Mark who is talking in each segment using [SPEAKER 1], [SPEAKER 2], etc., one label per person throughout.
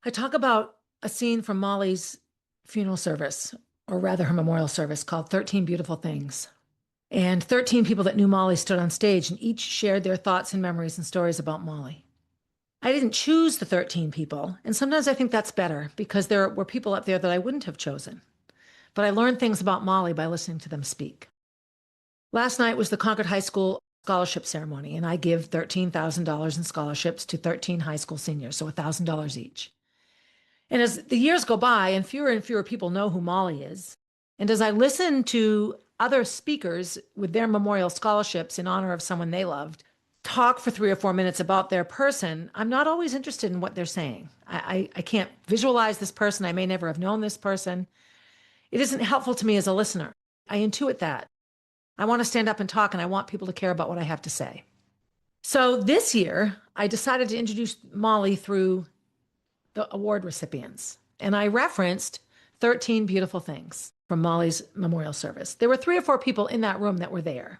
[SPEAKER 1] I talk about a scene from Molly's funeral service, or rather her memorial service, called 13 Beautiful Things. And 13 people that knew Molly stood on stage and each shared their thoughts and memories and stories about Molly. I didn't choose the 13 people, and sometimes I think that's better because there were people up there that I wouldn't have chosen. But I learned things about Molly by listening to them speak. Last night was the Concord High School scholarship ceremony, and I give $13,000 in scholarships to 13 high school seniors, so $1,000 each. And as the years go by and fewer people know who Molly is, and as I listen to other speakers with their memorial scholarships in honor of someone they loved talk for 3 or 4 minutes about their person, I'm not always interested in what they're saying. I can't visualize this person. I may never have known this person. It isn't helpful to me as a listener. I intuit that. I want to stand up and talk, and I want people to care about what I have to say. So this year, I decided to introduce Molly through the award recipients. And I referenced 13 Beautiful Things from Molly's memorial service. There were 3 or 4 people in that room that were there.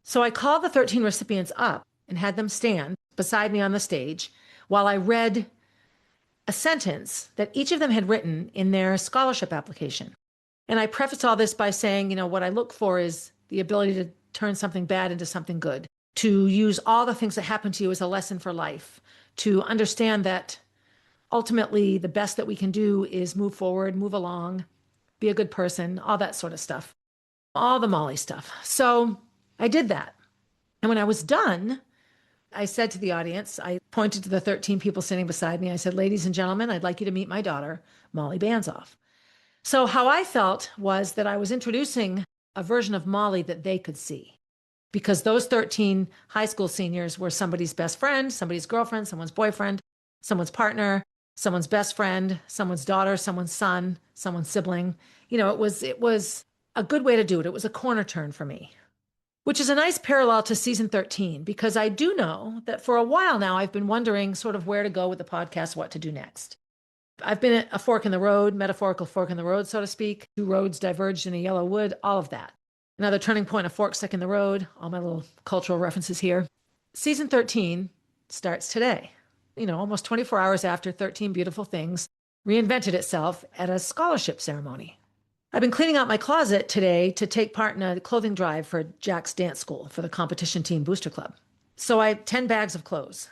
[SPEAKER 1] So I called the 13 recipients up and had them stand beside me on the stage while I read a sentence that each of them had written in their scholarship application. And I prefaced all this by saying, what I look for is the ability to turn something bad into something good, to use all the things that happen to you as a lesson for life, to understand that ultimately the best that we can do is move forward, move along, be a good person, all that sort of stuff, all the Molly stuff. So I did that. And when I was done, I said to the audience, I pointed to the 13 people sitting beside me. I said, ladies and gentlemen, I'd like you to meet my daughter, Molly Banzoff. So how I felt was that I was introducing a version of Molly that they could see, because those 13 high school seniors were somebody's best friend, somebody's girlfriend, someone's boyfriend, someone's partner, someone's best friend, someone's daughter, someone's son, someone's sibling. It was a good way to do it. It was a corner turn for me, which is a nice parallel to season 13, because I do know that for a while now, I've been wondering sort of where to go with the podcast, what to do next. I've been at a fork in the road, metaphorical fork in the road, so to speak. 2 roads diverged in a yellow wood, all of that. Another turning point, a fork stuck in the road, all my little cultural references here. Season 13 starts today. Almost 24 hours after 13 Beautiful Things reinvented itself at a scholarship ceremony. I've been cleaning out my closet today to take part in a clothing drive for Jack's dance school for the competition team booster club. So I have 10 bags of clothes.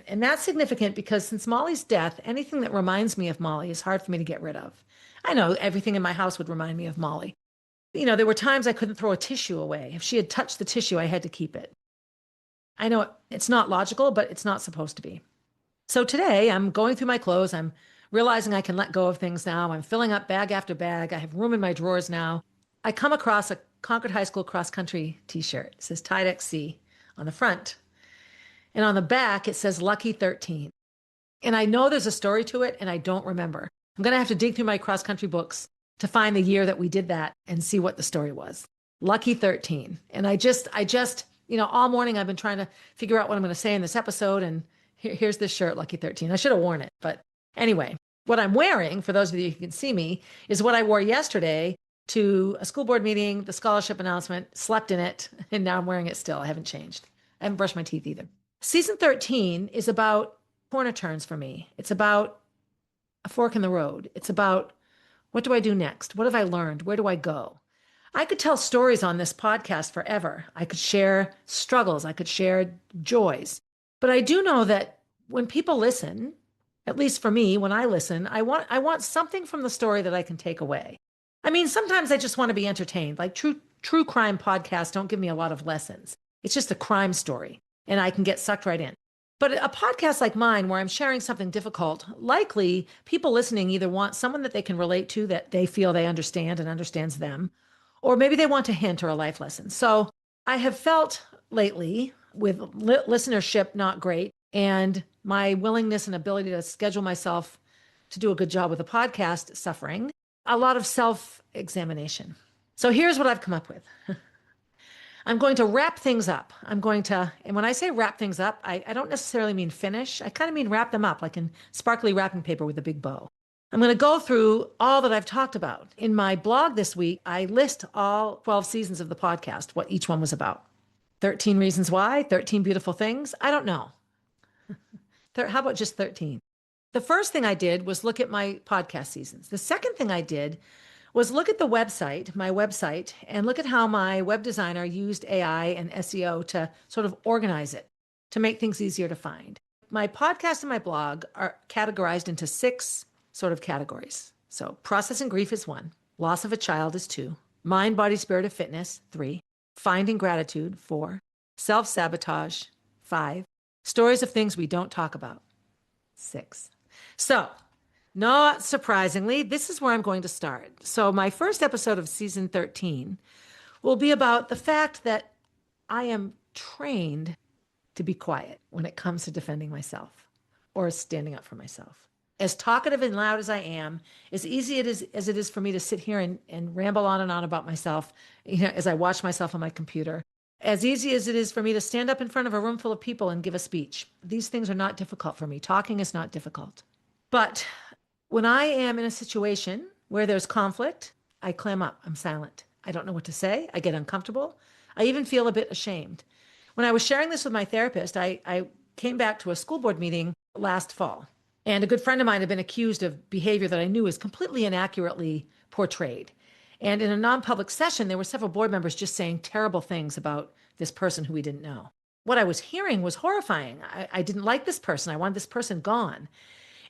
[SPEAKER 1] And that's significant because since Molly's death, anything that reminds me of Molly is hard for me to get rid of. I know everything in my house would remind me of Molly. There were times I couldn't throw a tissue away. If she had touched the tissue, I had to keep it. I know it's not logical, but it's not supposed to be. So today I'm going through my clothes. I'm realizing I can let go of things now. I'm filling up bag after bag. I have room in my drawers now. I come across a Concord High School cross-country t-shirt. It says Tide XC on the front. And on the back, it says Lucky 13. And I know there's a story to it, and I don't remember. I'm going to have to dig through my cross-country books to find the year that we did that and see what the story was. Lucky 13. And I just, all morning I've been trying to figure out what I'm going to say in this episode, and here's this shirt, Lucky 13. I should have worn it. But anyway, what I'm wearing, for those of you who can see me, is what I wore yesterday to a school board meeting, the scholarship announcement, slept in it, and now I'm wearing it still. I haven't changed. I haven't brushed my teeth either. Season 13 is about corner turns for me. It's about a fork in the road. It's about, what do I do next? What have I learned? Where do I go? I could tell stories on this podcast forever. I could share struggles. I could share joys. But I do know that when people listen, at least for me, when I listen, I want something from the story that I can take away. I mean, sometimes I just want to be entertained. Like true crime podcasts don't give me a lot of lessons. It's just a crime story, and I can get sucked right in. But a podcast like mine, where I'm sharing something difficult, likely people listening either want someone that they can relate to, that they feel they understand and understands them, or maybe they want a hint or a life lesson. So I have felt lately, with listenership not great, and my willingness and ability to schedule myself to do a good job with a podcast suffering, a lot of self-examination. So here's what I've come up with. I'm going to wrap things up. And when I say wrap things up, I don't necessarily mean finish. I kind of mean wrap them up, like in sparkly wrapping paper with a big bow. I'm going to go through all that I've talked about. In my blog this week, I list all 12 seasons of the podcast, what each one was about. 13 reasons why, 13 beautiful things. I don't know. How about just 13? The first thing I did was look at my podcast seasons. The second thing I did was look at the website, my website, and look at how my web designer used AI and SEO to sort of organize it to make things easier to find. My podcast and my blog are categorized into 6 sort of categories. So, process and grief is 1, loss of a child is 2, mind, body, spirit of fitness, 3, finding gratitude, 4, self sabotage, 5, stories of things we don't talk about, 6. So, not surprisingly, this is where I'm going to start. So, my first episode of season 13 will be about the fact that I am trained to be quiet when it comes to defending myself or standing up for myself. As talkative and loud as I am, as easy as it is for me to sit here and ramble on and on about myself, as I watch myself on my computer, as easy as it is for me to stand up in front of a room full of people and give a speech. These things are not difficult for me. Talking is not difficult. But when I am in a situation where there's conflict, I clam up. I'm silent. I don't know what to say. I get uncomfortable. I even feel a bit ashamed. When I was sharing this with my therapist, I came back to a school board meeting last fall, and a good friend of mine had been accused of behavior that I knew was completely inaccurately portrayed. And in a non-public session, there were several board members just saying terrible things about this person who we didn't know. What I was hearing was horrifying. I didn't like this person. I wanted this person gone.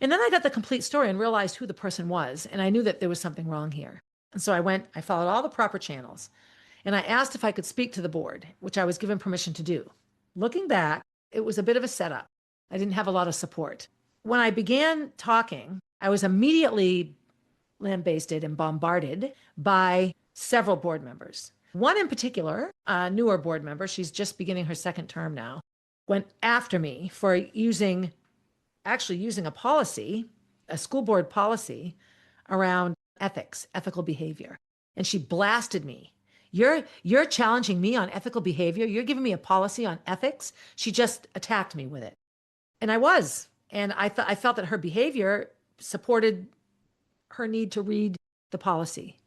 [SPEAKER 1] And then I got the complete story and realized who the person was, and I knew that there was something wrong here. And so I followed all the proper channels, and I asked if I could speak to the board, which I was given permission to do. Looking back, it was a bit of a setup. I didn't have a lot of support. When I began talking, I was immediately lambasted and bombarded by several board members. One in particular, a newer board member, she's just beginning her second term now, went after me for using a policy, a school board policy around ethics, ethical behavior. And she blasted me. You're challenging me on ethical behavior. You're giving me a policy on ethics. She just attacked me with it. And I was. And I felt that her behavior supported her need to read the policy.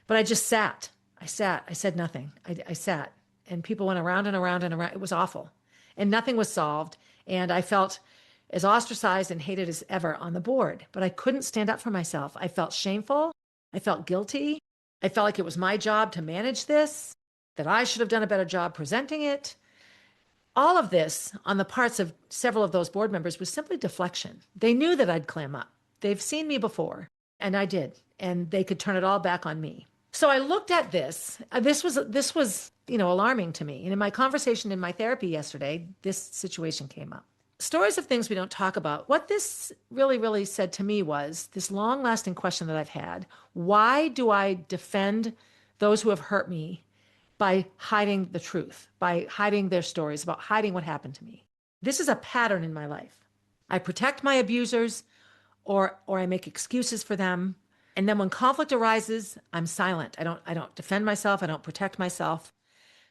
[SPEAKER 1] But I just sat. I said nothing. I sat. And people went around and around and around. It was awful. And nothing was solved. And I felt as ostracized and hated as ever on the board. But I couldn't stand up for myself. I felt shameful. I felt guilty. I felt like it was my job to manage this, that I should have done a better job presenting it. All of this on the parts of several of those board members was simply deflection. They knew that I'd clam up. They've seen me before, and I did, and they could turn it all back on me. So I looked at this. This was alarming to me. And in my conversation in my therapy yesterday, this situation came up. Stories of things we don't talk about. What this really, really said to me was this long-lasting question that I've had. Why do I defend those who have hurt me by hiding the truth, by hiding their stories, about hiding what happened to me? This is a pattern in my life. I protect my abusers or I make excuses for them. And then when conflict arises, I'm silent. I don't defend myself. I don't protect myself.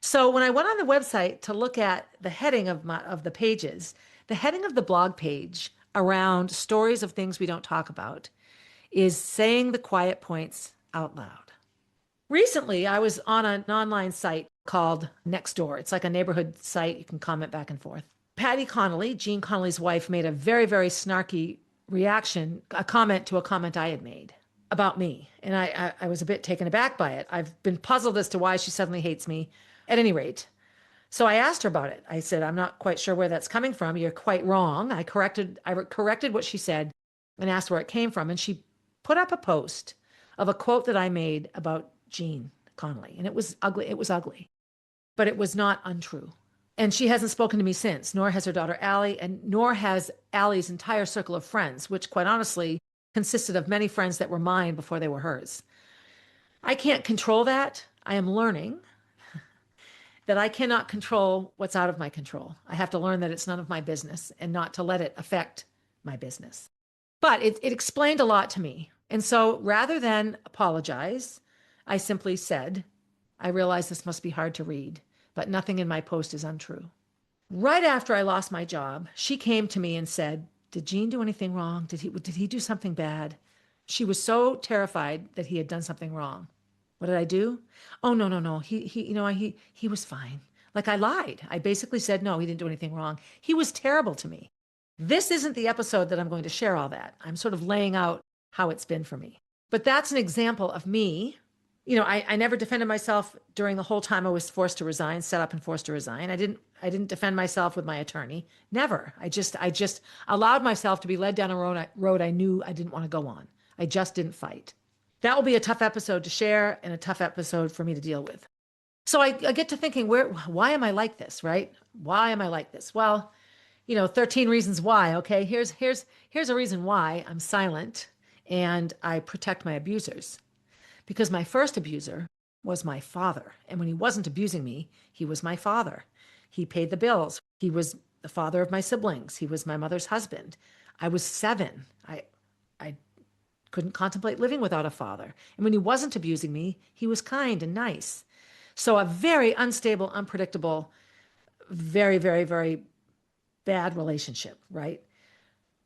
[SPEAKER 1] So when I went on the website to look at the heading of the pages, the heading of the blog page around stories of things we don't talk about is saying the quiet points out loud. Recently, I was on an online site called Nextdoor. It's like a neighborhood site. You can comment back and forth. Patty Connolly, Jean Connolly's wife, made a very, very snarky reaction, a comment to a comment I had made about me. And I was a bit taken aback by it. I've been puzzled as to why she suddenly hates me. At any rate, so I asked her about it. I said, I'm not quite sure where that's coming from. You're quite wrong. I corrected what she said and asked where it came from. And she put up a post of a quote that I made about Jean Connolly. And it was ugly. It was ugly, but it was not untrue. And she hasn't spoken to me since, nor has her daughter Allie, and nor has Allie's entire circle of friends, which quite honestly consisted of many friends that were mine before they were hers. I can't control that. I am learning that I cannot control what's out of my control. I have to learn that it's none of my business and not to let it affect my business. But it explained a lot to me. And so rather than apologize, I simply said, I realize this must be hard to read, but nothing in my post is untrue. Right after I lost my job, she came to me and said, did Gene do anything wrong? Did he do something bad? She was so terrified that he had done something wrong. What did I do? Oh, no. He was fine. Like I lied. I basically said, no, he didn't do anything wrong. He was terrible to me. This isn't the episode that I'm going to share all that. I'm sort of laying out how it's been for me. But that's an example of me. I never defended myself during the whole time I was forced to resign, set up and forced to resign. I didn't defend myself with my attorney. Never. I just allowed myself to be led down a road I knew I didn't want to go on. I just didn't fight. That will be a tough episode to share and a tough episode for me to deal with. So I get to thinking, why am I like this, right? Why am I like this? Well, 13 reasons why. Okay, here's a reason why I'm silent and I protect my abusers. Because my first abuser was my father. And when he wasn't abusing me, he was my father. He paid the bills. He was the father of my siblings. He was my mother's husband. I was 7. I couldn't contemplate living without a father. And when he wasn't abusing me, he was kind and nice. So a very unstable, unpredictable, very, very, very bad relationship, right?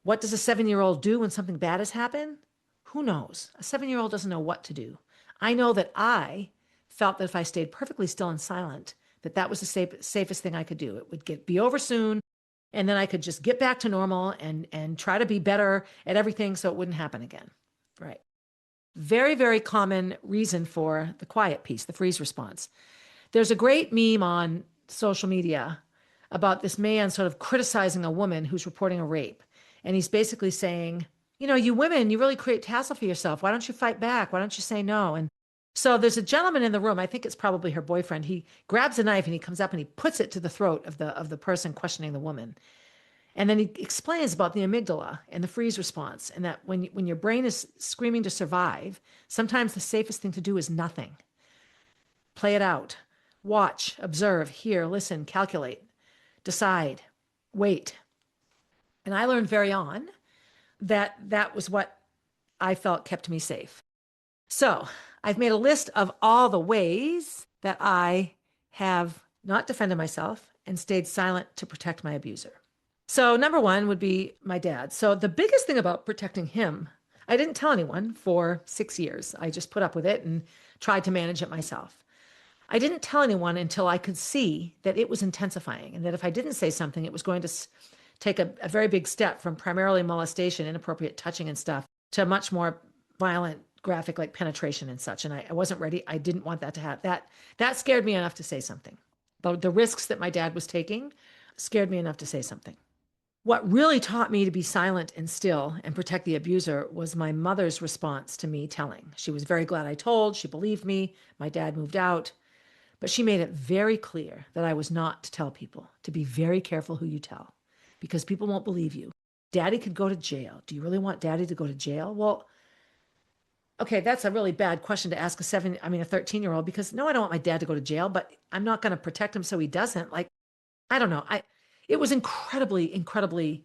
[SPEAKER 1] What does a 7-year-old do when something bad has happened? Who knows? A 7-year-old doesn't know what to do. I know that I felt that if I stayed perfectly still and silent, that was the safest thing I could do. It would be over soon, and then I could just get back to normal and try to be better at everything so it wouldn't happen again. Right. Very, very common reason for the quiet piece, the freeze response. There's a great meme on social media about this man sort of criticizing a woman who's reporting a rape. And he's basically saying, you women, you really create hassle for yourself. Why don't you fight back? Why don't you say no? And so there's a gentleman in the room. I think it's probably her boyfriend. He grabs a knife and he comes up and he puts it to the throat of the person questioning the woman. And then he explains about the amygdala and the freeze response, and that when your brain is screaming to survive, sometimes the safest thing to do is nothing. Play it out. Watch, observe, hear, listen, calculate, decide, wait. And I learned very on that was what I felt kept me safe. So I've made a list of all the ways that I have not defended myself and stayed silent to protect my abuser. So number 1 would be my dad. So the biggest thing about protecting him, I didn't tell anyone for 6 years. I just put up with it and tried to manage it myself. I didn't tell anyone until I could see that it was intensifying, and that if I didn't say something, it was going to take a very big step from primarily molestation, inappropriate touching and stuff, to much more violent, graphic, like penetration and such. And I wasn't ready. I didn't want that to happen. That scared me enough to say something. The risks that my dad was taking scared me enough to say something. What really taught me to be silent and still and protect the abuser was my mother's response to me telling. She was very glad I told. She believed me. My dad moved out. But she made it very clear that I was not to tell people, to be very careful who you tell, because people won't believe you. Daddy could go to jail. Do you really want daddy to go to jail? Well, okay, that's a really bad question to ask a 13-year-old, because no, I don't want my dad to go to jail, but I'm not going to protect him so he doesn't. Like, I don't know. It was incredibly, incredibly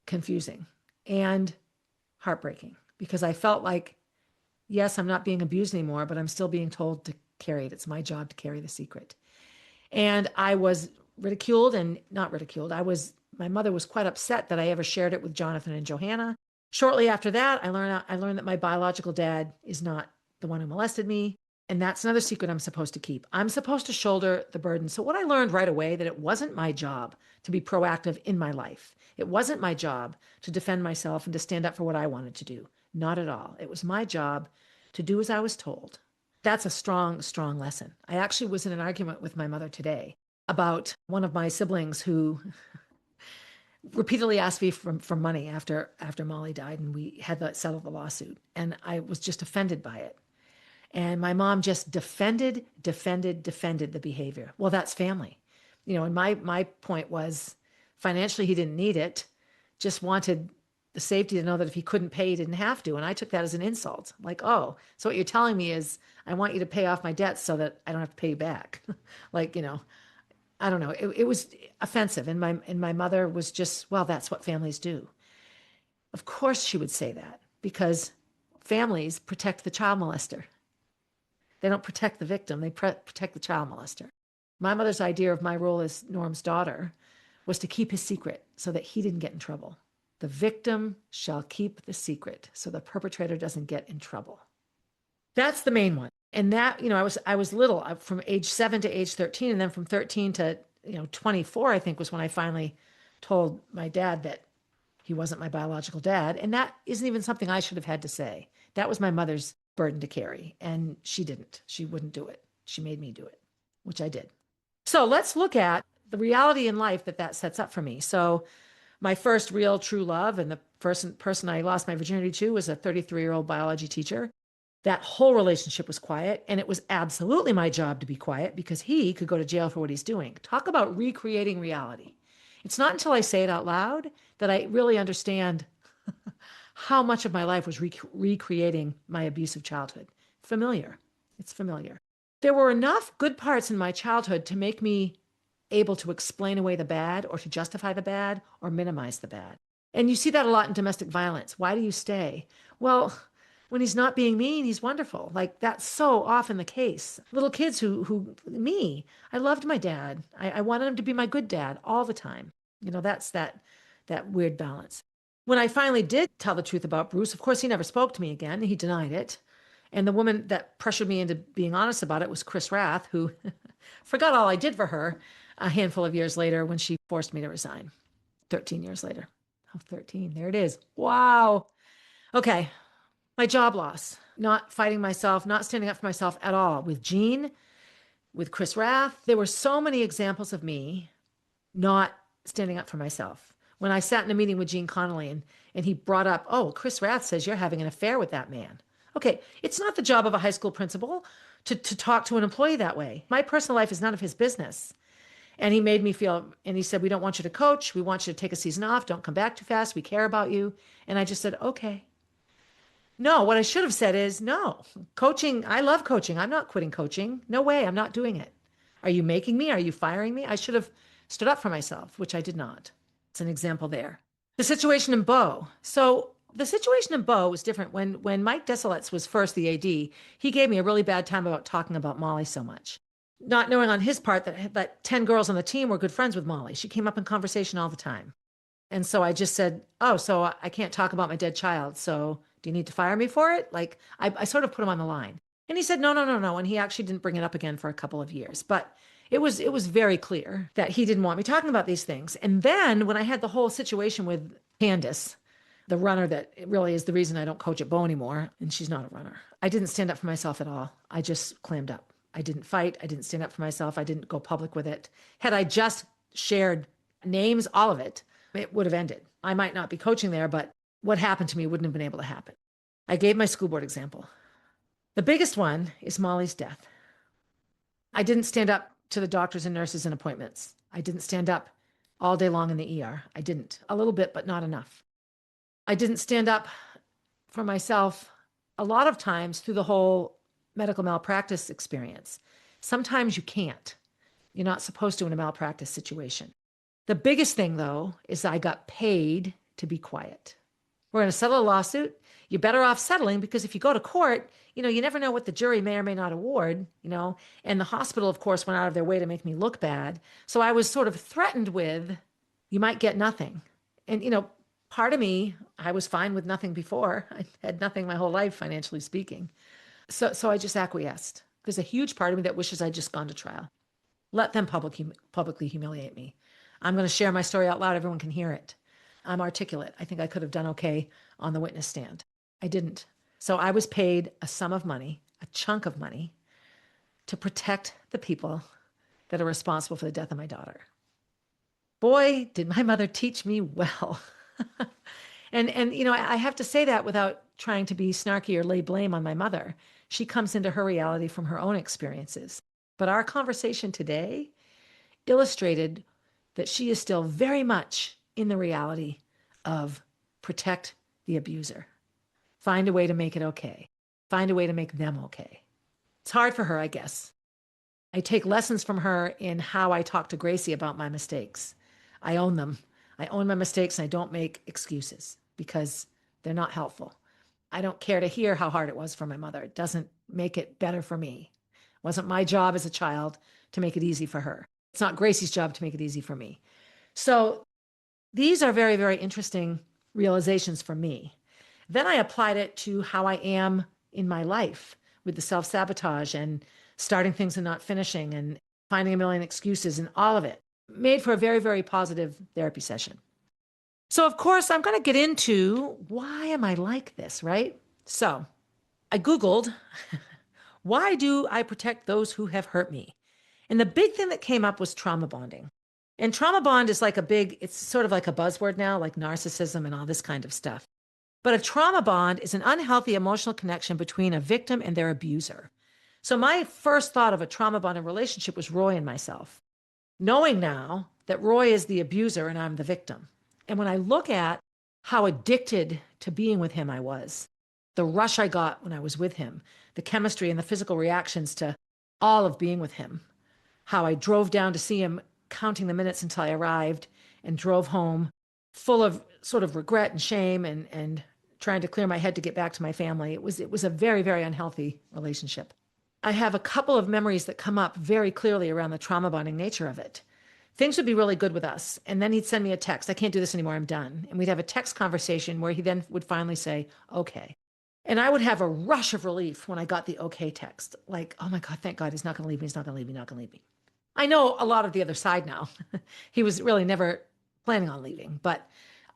[SPEAKER 1] confusing and heartbreaking, because I felt like, yes, I'm not being abused anymore, but I'm still being told to carry it. It's my job to carry the secret. And I was ridiculed, and not ridiculed. My mother was quite upset that I ever shared it with Jonathan and Johanna. Shortly after that, I learned that my biological dad is not the one who molested me. And that's another secret I'm supposed to keep. I'm supposed to shoulder the burden. So what I learned right away, that it wasn't my job to be proactive in my life. It wasn't my job to defend myself and to stand up for what I wanted to do. Not at all. It was my job to do as I was told. That's a strong, strong lesson. I actually was in an argument with my mother today about one of my siblings who repeatedly asked me for money after Molly died, and we had to settle the lawsuit. And I was just offended by it. And my mom just defended the behavior. Well, that's family. And my point was, financially, he didn't need it, just wanted the safety to know that if he couldn't pay, he didn't have to. And I took that as an insult. Like, oh, so what you're telling me is I want you to pay off my debts so that I don't have to pay you back. Like, I don't know. It was offensive. And my mother was just, well, that's what families do. Of course she would say that, because families protect the child molester. They don't protect the victim. They protect the child molester. My mother's idea of my role as Norm's daughter was to keep his secret so that he didn't get in trouble. The victim shall keep the secret so the perpetrator doesn't get in trouble. That's the main one. And that, I was little, from age 7 to age 13. And then from 13 to, 24, I think, was when I finally told my dad that He wasn't my biological dad. And that isn't even something I should have had to say. That was my mother's burden to carry. And she didn't. She wouldn't do it. She made me do it, which I did. So let's look at the reality in life that that sets up for me. So my first real true love and the first person I lost my virginity to was a 33-year-old biology teacher. That whole relationship was quiet, and it was absolutely my job to be quiet because he could go to jail for what he's doing. Talk about recreating reality. It's not until I say it out loud that I really understand how much of my life was recreating my abusive childhood. Familiar. It's familiar. There were enough good parts in my childhood to make me able to explain away the bad or to justify the bad or minimize the bad. And you see that a lot in domestic violence. Why do you stay? Well, when he's not being mean, he's wonderful. Like that's so often the case. Little kids me, I loved my dad. I wanted him to be my good dad all the time. That's that weird balance. When I finally did tell the truth about Bruce, of course, he never spoke to me again. He denied it. And the woman that pressured me into being honest about it was Chris Rath, who forgot all I did for her a handful of years later when she forced me to resign. 13 years later. Oh, 13. There it is. Wow. Okay. My job loss, not fighting myself, not standing up for myself at all. With Gene, with Chris Rath, there were so many examples of me not standing up for myself. When I sat in a meeting with Gene Connolly and he brought up, oh, Chris Rath says you're having an affair with that man. Okay, it's not the job of a high school principal to talk to an employee that way. My personal life is none of his business. And he made me feel, and he said, we don't want you to coach. We want you to take a season off. Don't come back too fast. We care about you. And I just said, okay. No, what I should have said is, no, coaching, I love coaching. I'm not quitting coaching. No way, I'm not doing it. Are you making me? Are you firing me? I should have stood up for myself, which I did not. It's an example there. The situation in Bo. So the situation in Bo was different. When Mike Desilets was first the AD, he gave me a really bad time about talking about Molly so much. Not knowing on his part that 10 girls on the team were good friends with Molly. She came up in conversation all the time. And so I just said, oh, so I can't talk about my dead child. So do you need to fire me for it? Like I sort of put him on the line. And he said, no. And he actually didn't bring it up again for a couple of years. But it was very clear that he didn't want me talking about these things. And then when I had the whole situation with Candace, the runner that really is the reason I don't coach at Bo anymore, and she's not a runner, I didn't stand up for myself at all. I just clammed up. I didn't fight. I didn't stand up for myself. I didn't go public with it. Had I just shared names, all of it, it would have ended. I might not be coaching there, but what happened to me wouldn't have been able to happen. I gave my school board example. The biggest one is Molly's death. I didn't stand up to the doctors and nurses and appointments. I didn't stand up all day long in the ER. I didn't. A little bit, but not enough. I didn't stand up for myself a lot of times through the whole medical malpractice experience. Sometimes you can't. You're not supposed to in a malpractice situation. The biggest thing, though, is I got paid to be quiet. We're going to settle a lawsuit. You're better off settling because if you go to court, you never know what the jury may or may not award, and the hospital, of course, went out of their way to make me look bad. So I was sort of threatened with, you might get nothing. And, part of me, I was fine with nothing before. I had nothing my whole life, financially speaking. So I just acquiesced. There's a huge part of me that wishes I'd just gone to trial. Let them publicly humiliate me. I'm going to share my story out loud. Everyone can hear it. I'm articulate. I think I could have done okay on the witness stand. I didn't. So I was paid a sum of money, a chunk of money, to protect the people that are responsible for the death of my daughter. Boy, did my mother teach me well. And I have to say that without trying to be snarky or lay blame on my mother. She comes into her reality from her own experiences. But our conversation today illustrated that she is still very much in the reality of protect the abuser. Find a way to make it okay. Find a way to make them okay. It's hard for her, I guess. I take lessons from her in how I talk to Gracie about my mistakes. I own them. I own my mistakes and I don't make excuses because they're not helpful. I don't care to hear how hard it was for my mother. It doesn't make it better for me. It wasn't my job as a child to make it easy for her. It's not Gracie's job to make it easy for me. So these are very, very interesting realizations for me. Then I applied it to how I am in my life with the self-sabotage and starting things and not finishing and finding a million excuses and all of it. Made for a very, very positive therapy session. So, of course, I'm going to get into why am I like this, right? So, I Googled, why do I protect those who have hurt me? And the big thing that came up was trauma bonding. And trauma bond is like it's sort of like a buzzword now, like narcissism and all this kind of stuff. But a trauma bond is an unhealthy emotional connection between a victim and their abuser. So my first thought of a trauma bonded relationship was Roy and myself, knowing now that Roy is the abuser and I'm the victim. And when I look at how addicted to being with him I was, the rush I got when I was with him, the chemistry and the physical reactions to all of being with him, how I drove down to see him, counting the minutes until I arrived, and drove home full of sort of regret and shame and trying to clear my head to get back to my family. It was a very, very unhealthy relationship. I have a couple of memories that come up very clearly around the trauma bonding nature of it. Things would be really good with us. And then he'd send me a text. I can't do this anymore. I'm done. And we'd have a text conversation where he then would finally say, okay. And I would have a rush of relief when I got the okay text. Like, oh my God, thank God he's not going to leave me. He's not going to leave me, not going to leave me. I know a lot of the other side now. He was really never planning on leaving, but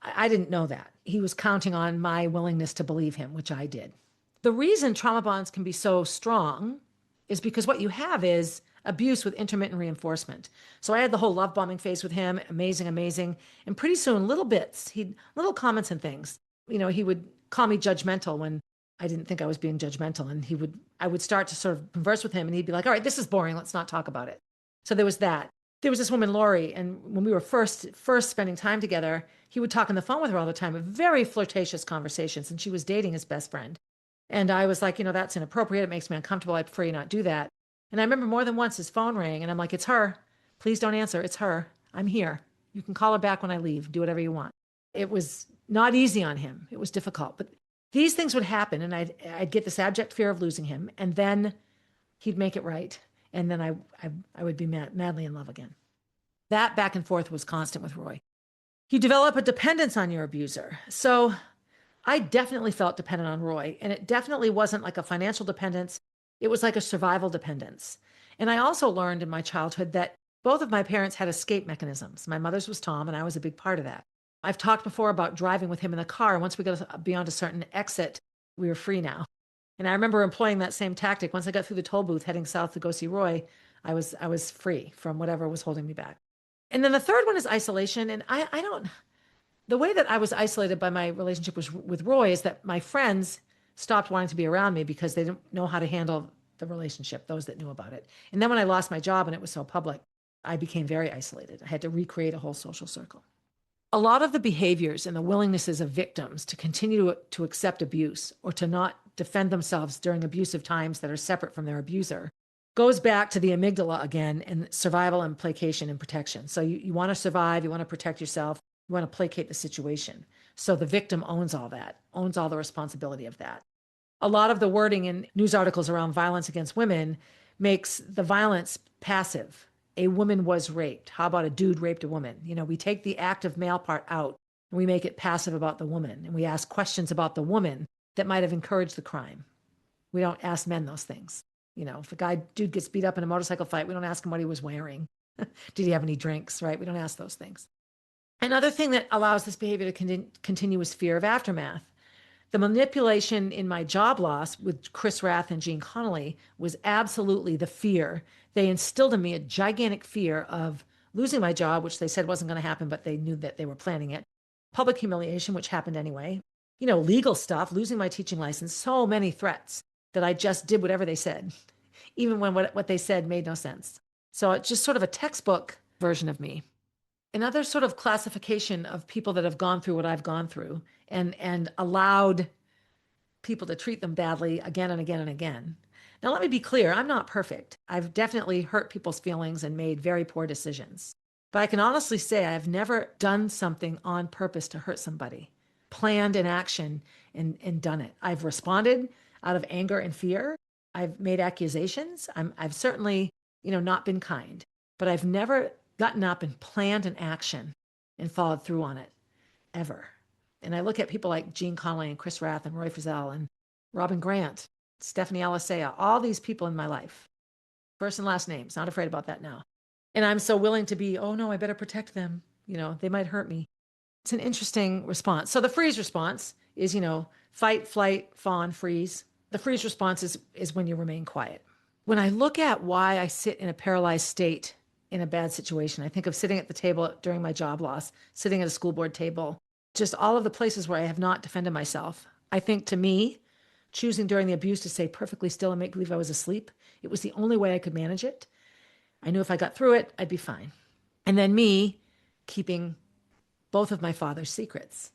[SPEAKER 1] I didn't know that. He was counting on my willingness to believe him, which I did. The reason trauma bonds can be so strong is because what you have is abuse with intermittent reinforcement. So I had the whole love bombing phase with him, amazing, amazing. And pretty soon, little bits, little comments and things. He would call me judgmental when I didn't think I was being judgmental. And I would start to sort of converse with him and he'd be like, all right, this is boring. Let's not talk about it. So there was that. There was this woman, Lori, and when we were first spending time together, he would talk on the phone with her all the time, very flirtatious conversations, and she was dating his best friend. And I was like, that's inappropriate. It makes me uncomfortable. I prefer you not do that. And I remember more than once his phone rang, and I'm like, it's her. Please don't answer. It's her. I'm here. You can call her back when I leave. Do whatever you want. It was not easy on him. It was difficult. But these things would happen, and I'd get this abject fear of losing him, and then he'd make it right. And then I would be madly in love again. That back and forth was constant with Roy. You develop a dependence on your abuser. So I definitely felt dependent on Roy, and it definitely wasn't like a financial dependence. It was like a survival dependence. And I also learned in my childhood that both of my parents had escape mechanisms. My mother's was Tom, and I was a big part of that. I've talked before about driving with him in the car. Once we got beyond a certain exit, we were free now. And I remember employing that same tactic. Once I got through the toll booth heading south to go see Roy, I was free from whatever was holding me back. And then the third one is isolation. And I don't, the way that I was isolated by my relationship with Roy is that my friends stopped wanting to be around me because they didn't know how to handle the relationship, those that knew about it. And then when I lost my job and it was so public, I became very isolated. I had to recreate a whole social circle. A lot of the behaviors and the willingnesses of victims to continue to accept abuse or to not defend themselves during abusive times that are separate from their abuser goes back to the amygdala again and survival and placation and protection. So you want to survive, you want to protect yourself, you want to placate the situation. So the victim owns all that, owns all the responsibility of that. A lot of the wording in news articles around violence against women makes the violence passive. A woman was raped. How about a dude raped a woman? We take the active male part out and we make it passive about the woman. And we ask questions about the woman that might have encouraged the crime. We don't ask men those things. If a dude gets beat up in a motorcycle fight, we don't ask him what he was wearing. Did he have any drinks, right? We don't ask those things. Another thing that allows this behavior to continue is fear of aftermath. The manipulation in my job loss with Chris Rath and Gene Connolly was absolutely the fear. They instilled in me a gigantic fear of losing my job, which they said wasn't going to happen, but they knew that they were planning it. Public humiliation, which happened anyway. Legal stuff, losing my teaching license, so many threats that I just did whatever they said, even when what they said made no sense. So it's just sort of a textbook version of me. Another sort of classification of people that have gone through what I've gone through and allowed people to treat them badly again and again and again. Now, let me be clear. I'm not perfect. I've definitely hurt people's feelings and made very poor decisions. But I can honestly say I've never done something on purpose to hurt somebody, planned an action and done it. I've responded out of anger and fear. I've made accusations. I've certainly, not been kind, but I've never gotten up and planned an action and followed through on it, ever. And I look at people like Gene Connolly and Chris Rath and Roy Frizzell and Robin Grant, Stephanie Alicea, all these people in my life, first and last names, not afraid about that now. And I'm so willing to be, oh no, I better protect them. They might hurt me. It's an interesting response. So the freeze response is, fight, flight, fawn, freeze. The freeze response is when you remain quiet. When I look at why I sit in a paralyzed state in a bad situation, I think of sitting at the table during my job loss, sitting at a school board table, just all of the places where I have not defended myself. I think to me, choosing during the abuse to stay perfectly still and make believe I was asleep, it was the only way I could manage it. I knew if I got through it, I'd be fine. And then me keeping both of my father's secrets.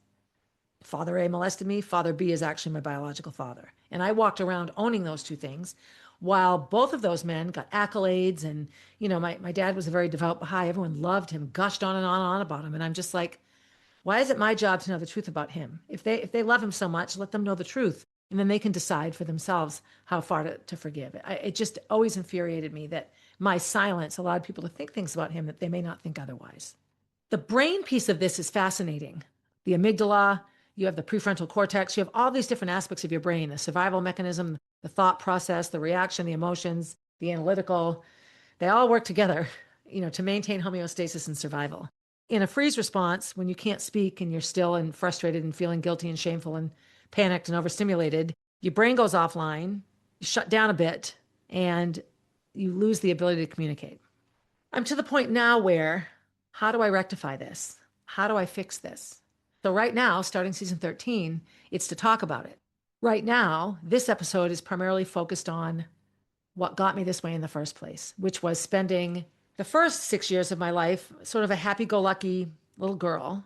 [SPEAKER 1] Father A molested me. Father B is actually my biological father. And I walked around owning those two things while both of those men got accolades. And, my dad was a very devout Baha'i. Everyone loved him, gushed on and on about him. And I'm just like, why is it my job to know the truth about him? If they love him so much, let them know the truth. And then they can decide for themselves how far to forgive. It just always infuriated me that my silence allowed people to think things about him that they may not think otherwise. The brain piece of this is fascinating. The amygdala, you have the prefrontal cortex, you have all these different aspects of your brain, the survival mechanism, the thought process, the reaction, the emotions, the analytical. They all work together, to maintain homeostasis and survival. In a freeze response, when you can't speak and you're still and frustrated and feeling guilty and shameful and panicked and overstimulated, your brain goes offline, you shut down a bit, and you lose the ability to communicate. I'm to the point now where, how do I rectify this? How do I fix this? So right now, starting season 13, it's to talk about it. Right now, this episode is primarily focused on what got me this way in the first place, which was spending the first 6 years of my life sort of a happy-go-lucky little girl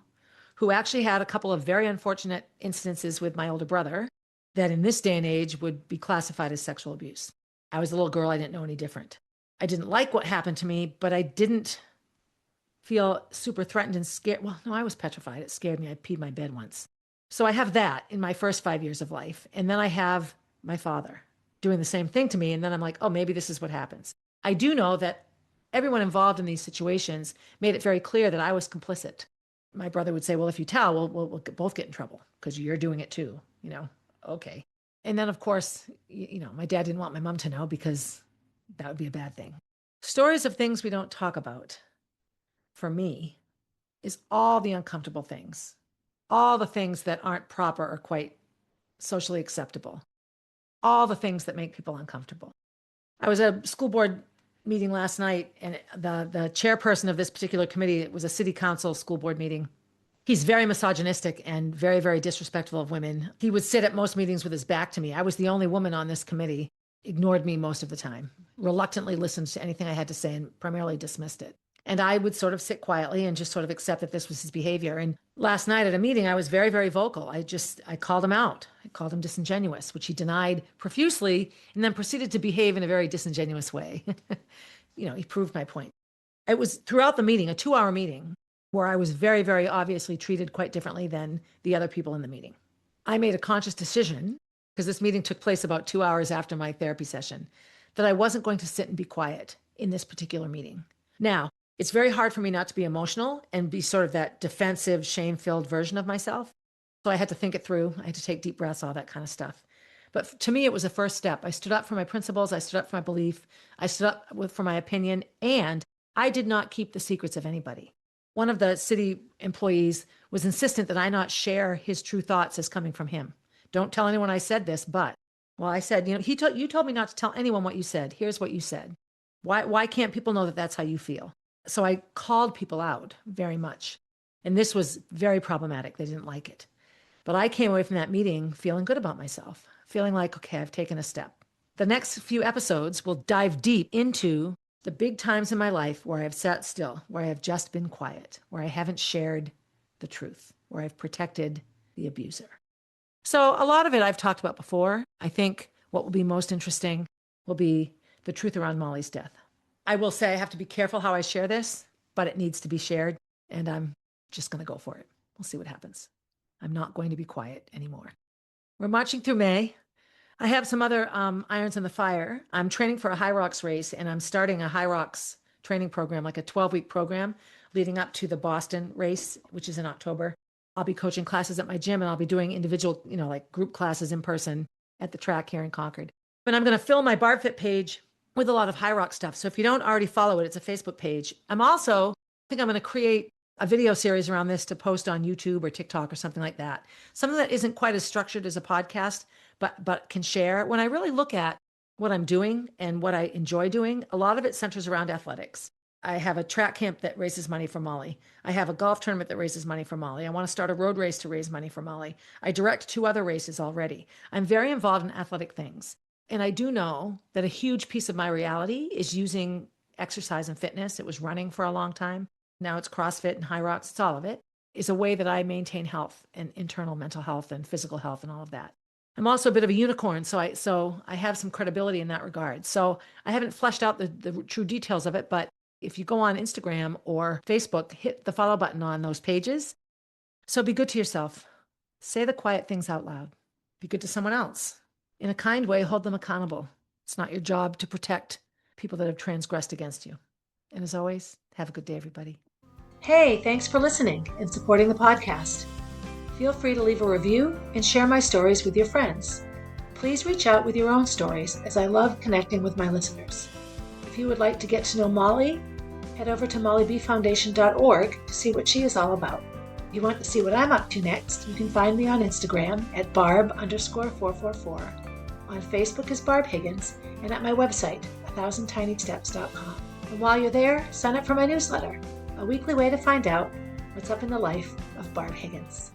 [SPEAKER 1] who actually had a couple of very unfortunate instances with my older brother that in this day and age would be classified as sexual abuse. I was a little girl. I didn't know any different. I didn't like what happened to me, but I didn't feel super threatened and scared. Well, no, I was petrified. It scared me. I peed my bed once. So I have that in my first 5 years of life. And then I have my father doing the same thing to me. And then I'm like, oh, maybe this is what happens. I do know that everyone involved in these situations made it very clear that I was complicit. My brother would say, well, if you tell, we'll both get in trouble because you're doing it too. Okay. And then, of course, my dad didn't want my mom to know because that would be a bad thing. Stories of things we don't talk about, for me, is all the uncomfortable things, all the things that aren't proper or quite socially acceptable, all the things that make people uncomfortable. I was at a school board meeting last night, and the chairperson of this particular committee, it was a city council school board meeting. He's very misogynistic and very, very disrespectful of women. He would sit at most meetings with his back to me. I was the only woman on this committee, ignored me most of the time, reluctantly listened to anything I had to say and primarily dismissed it. And I would sort of sit quietly and just sort of accept that this was his behavior. And last night at a meeting, I was very, very vocal. I called him out. I called him disingenuous, which he denied profusely and then proceeded to behave in a very disingenuous way. He proved my point. It was throughout the meeting, a 2-hour meeting, where I was very, very obviously treated quite differently than the other people in the meeting. I made a conscious decision, because this meeting took place about 2 hours after my therapy session, that I wasn't going to sit and be quiet in this particular meeting. Now, it's very hard for me not to be emotional and be sort of that defensive, shame-filled version of myself. So I had to think it through. I had to take deep breaths, all that kind of stuff. But to me, it was a first step. I stood up for my principles. I stood up for my belief. I stood up for my opinion. And I did not keep the secrets of anybody. One of the city employees was insistent that I not share his true thoughts as coming from him. Don't tell anyone I said this, but, well, I said, you told me not to tell anyone what you said. Here's what you said. Why can't people know that that's how you feel? So I called people out very much. And this was very problematic. They didn't like it. But I came away from that meeting feeling good about myself, feeling like, okay, I've taken a step. The next few episodes will dive deep into the big times in my life where I have sat still, where I have just been quiet, where I haven't shared the truth, where I've protected the abuser. So a lot of it I've talked about before. I think what will be most interesting will be the truth around Molly's death. I will say I have to be careful how I share this, but it needs to be shared, and I'm just going to go for it. We'll see what happens. I'm not going to be quiet anymore. We're marching through May. I have some other irons in the fire. I'm training for a HYROX race, and I'm starting a HYROX training program, like a 12-week program leading up to the Boston race, which is in October. I'll be coaching classes at my gym, and I'll be doing individual, like group classes in person at the track here in Concord. And I'm going to fill my BarbFit page with a lot of HYROX stuff. So if you don't already follow it, it's a Facebook page. I think I'm going to create a video series around this to post on YouTube or TikTok or something like that. Something that isn't quite as structured as a podcast, but can share. When I really look at what I'm doing and what I enjoy doing, a lot of it centers around athletics. I have a track camp that raises money for Molly. I have a golf tournament that raises money for Molly. I want to start a road race to raise money for Molly. I direct 2 other races already. I'm very involved in athletic things. And I do know that a huge piece of my reality is using exercise and fitness. It was running for a long time. Now it's CrossFit and HYROX. It's all of it. Is a way that I maintain health and internal mental health and physical health and all of that. I'm also a bit of a unicorn, so I have some credibility in that regard. So I haven't fleshed out the true details of it, but if you go on Instagram or Facebook, hit the follow button on those pages. So be good to yourself. Say the quiet things out loud. Be good to someone else. In a kind way, hold them accountable. It's not your job to protect people that have transgressed against you. And as always, have a good day, everybody. Hey, thanks for listening and supporting the podcast. Feel free to leave a review and share my stories with your friends. Please reach out with your own stories, as I love connecting with my listeners. If you would like to get to know Molly, head over to mollybfoundation.org to see what she is all about. If you want to see what I'm up to next, you can find me on Instagram at barb_444, on Facebook as Barb Higgins, and at my website, 1000tinysteps.com. And while you're there, sign up for my newsletter, a weekly way to find out what's up in the life of Barb Higgins.